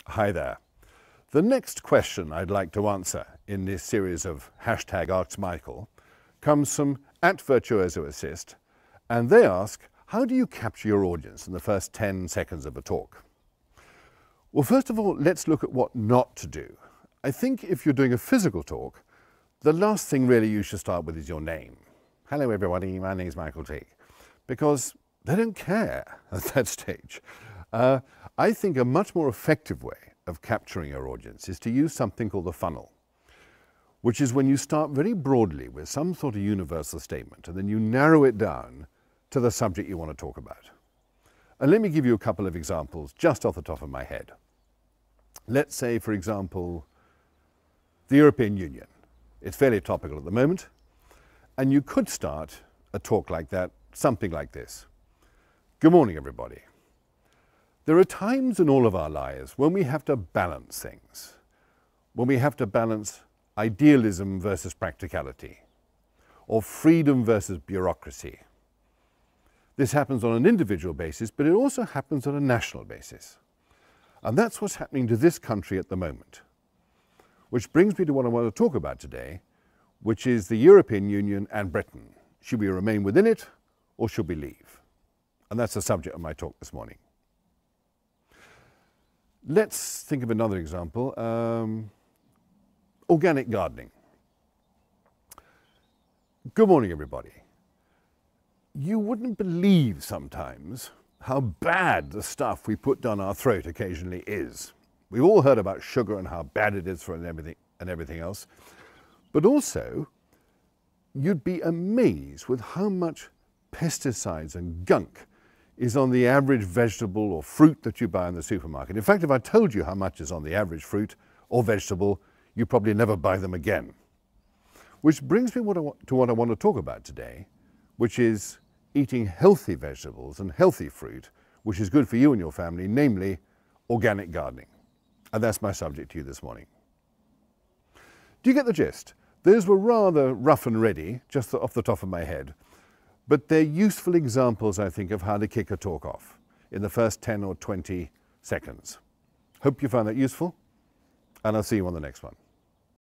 Hi there. The next question I'd like to answer in this series of #AskMichael comes from @VirtuosoAssist, and they ask, how do you capture your audience in the first 10 seconds of a talk? Well, first of all, let's look at what not to do. I think if you're doing a physical talk, the last thing really you should start with is your name. Hello everybody, my name is Michael T. Because they don't care at that stage. I think a much more effective way of capturing your audience is to use something called the funnel, which is when you start very broadly with some sort of universal statement and then you narrow it down to the subject you want to talk about. And let me give you a couple of examples just off the top of my head. Let's say, for example, the European Union. It's fairly topical at the moment, and you could start a talk like that, something like this. Good morning, everybody. There are times in all of our lives when we have to balance things, when we have to balance idealism versus practicality, or freedom versus bureaucracy. This happens on an individual basis, but it also happens on a national basis. And that's what's happening to this country at the moment. Which brings me to what I want to talk about today, which is the European Union and Britain. Should we remain within it, or should we leave? And that's the subject of my talk this morning. Let's think of another example. Organic gardening. Good morning, everybody. You wouldn't believe sometimes how bad the stuff we put down our throat occasionally is. We've all heard about sugar and how bad it is for everything else. But also, you'd be amazed with how much pesticides and gunk is on the average vegetable or fruit that you buy in the supermarket. In fact, if I told you how much is on the average fruit or vegetable, you'd probably never buy them again. Which brings me to what I want to talk about today, which is eating healthy vegetables and healthy fruit, which is good for you and your family, namely organic gardening. And that's my subject to you this morning. Do you get the gist? Those were rather rough and ready, just off the top of my head. But they're useful examples, I think, of how to kick a talk off in the first 10 or 20 seconds. Hope you found that useful, and I'll see you on the next one.